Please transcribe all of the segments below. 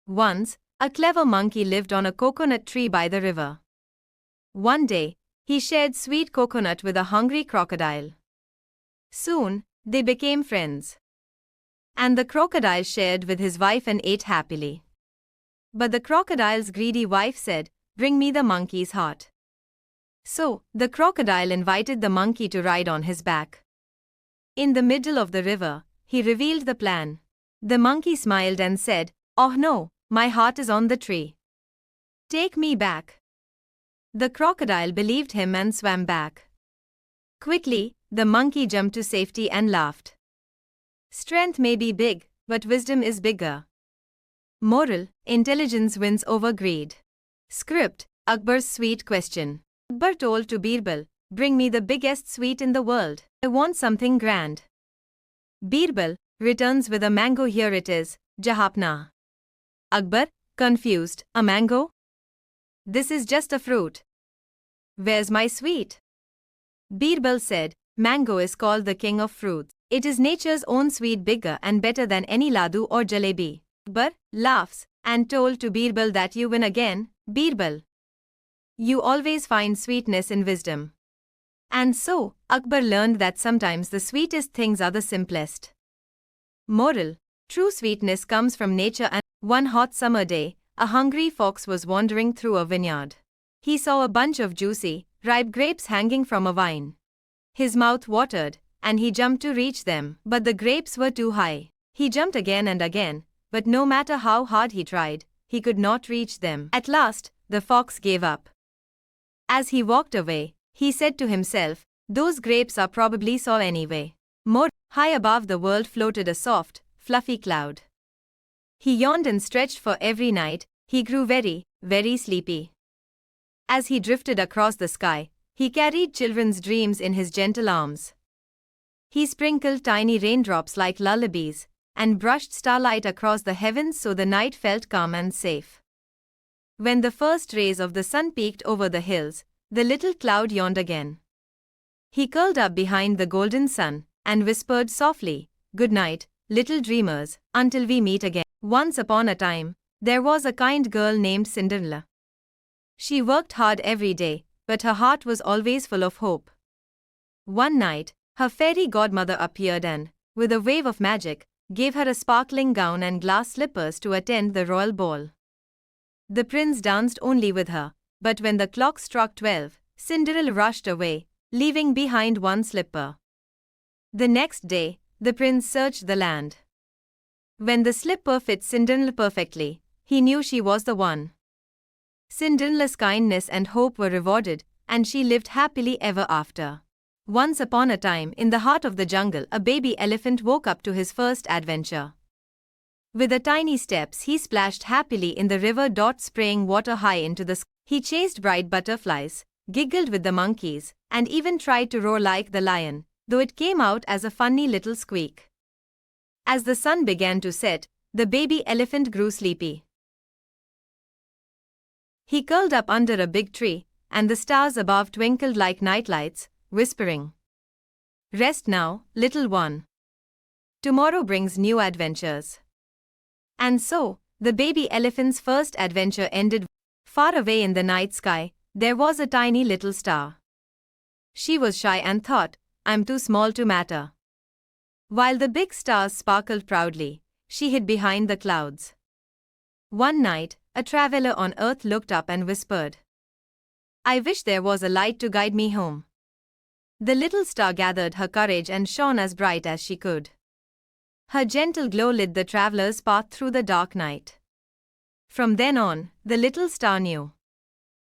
Once, a clever monkey lived on a coconut tree by the river. One day, he shared sweet coconut with a hungry crocodile. Soon, they became friends. And the crocodile shared with his wife and ate happily. But the crocodile's greedy wife said, "Bring me the monkey's heart." So, the crocodile invited the monkey to ride on his back. In the middle of the river, he revealed the plan. The monkey smiled and said, "Oh no, my heart is on the tree. Take me back." The crocodile believed him and swam back. Quickly, the monkey jumped to safety and laughed. Strength may be big, but wisdom is bigger. Moral: intelligence wins over greed. Script: Akbar's sweet question. Akbar told to Birbal, "Bring me the biggest sweet in the world. I want something grand." Birbal returns with a mango. "Here it is, Jahapna." Akbar, confused, "A mango? This is just a fruit. Where's my sweet?" Birbal said, "Mango is called the king of fruits. It is nature's own sweet, bigger and better than any laddu or jalebi." Akbar laughs and told to Birbal that you win again, Birbal. You always find sweetness in wisdom. And so, Akbar learned that sometimes the sweetest things are the simplest. Moral: true sweetness comes from nature. And one hot summer day, a hungry fox was wandering through a vineyard. He saw a bunch of juicy, ripe grapes hanging from a vine. His mouth watered, and he jumped to reach them, but the grapes were too high. He jumped again and again, but no matter how hard he tried, he could not reach them. At last, the fox gave up. As he walked away, he said to himself, "Those grapes are probably sour anyway." More high above the world floated a soft, fluffy cloud. He yawned and stretched, for every night, he grew very, very sleepy. As he drifted across the sky, he carried children's dreams in his gentle arms. He sprinkled tiny raindrops like lullabies, and brushed starlight across the heavens so the night felt calm and safe. When the first rays of the sun peeked over the hills, the little cloud yawned again. He curled up behind the golden sun, and whispered softly, "Good night, little dreamers, until we meet again." Once upon a time, there was a kind girl named Cinderella. She worked hard every day, but her heart was always full of hope. One night, her fairy godmother appeared and, with a wave of magic, gave her a sparkling gown and glass slippers to attend the royal ball. The prince danced only with her, but when the clock struck 12, Cinderella rushed away, leaving behind one slipper. The next day, the prince searched the land. When the slipper fit Cinderella perfectly, he knew she was the one. Cinderella's kindness and hope were rewarded, and she lived happily ever after. Once upon a time, in the heart of the jungle, a baby elephant woke up to his first adventure. With the tiny steps, he splashed happily in the river, spraying water high into the sky. He chased bright butterflies, giggled with the monkeys, and even tried to roar like the lion, though it came out as a funny little squeak. As the sun began to set, the baby elephant grew sleepy. He curled up under a big tree, and the stars above twinkled like nightlights, whispering, "Rest now, little one. Tomorrow brings new adventures." And so, the baby elephant's first adventure ended. Far away in the night sky, there was a tiny little star. She was shy and thought, "I'm too small to matter." While the big stars sparkled proudly, she hid behind the clouds. One night, a traveler on earth looked up and whispered, "I wish there was a light to guide me home." The little star gathered her courage and shone as bright as she could. Her gentle glow lit the traveler's path through the dark night. From then on, the little star knew,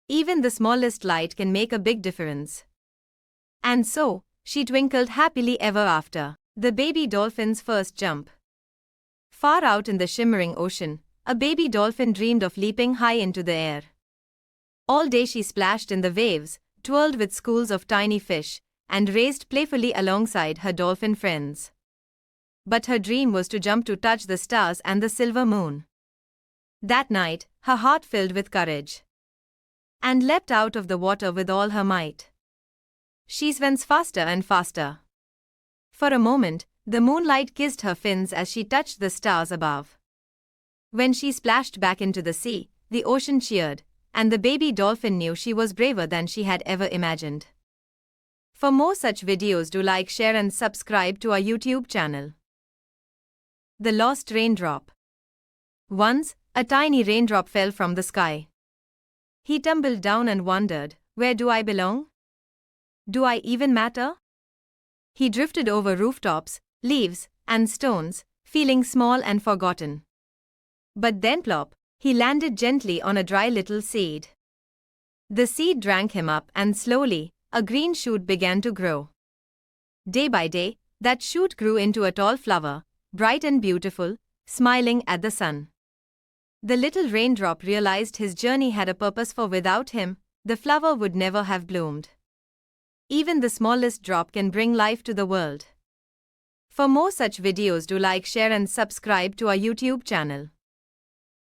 even the smallest light can make a big difference. And so, she twinkled happily ever after. The baby dolphin's first jump. Far out in the shimmering ocean, a baby dolphin dreamed of leaping high into the air. All day she splashed in the waves, twirled with schools of tiny fish, and raced playfully alongside her dolphin friends. But her dream was to jump to touch the stars and the silver moon. That night, her heart filled with courage, and leapt out of the water with all her might. She swam faster and faster. For a moment, the moonlight kissed her fins as she touched the stars above. When she splashed back into the sea, the ocean cheered, and the baby dolphin knew she was braver than she had ever imagined. For more such videos, do like, share and subscribe to our YouTube channel. The Lost Raindrop. Once, a tiny raindrop fell from the sky. He tumbled down and wondered, where do I belong? Do I even matter? He drifted over rooftops, leaves, and stones, feeling small and forgotten. But then plop, he landed gently on a dry little seed. The seed drank him up, and slowly, a green shoot began to grow. Day by day, that shoot grew into a tall flower, bright and beautiful, smiling at the sun. The little raindrop realized his journey had a purpose, for without him, the flower would never have bloomed. Even the smallest drop can bring life to the world. For more such videos, do like, share and subscribe to our YouTube channel.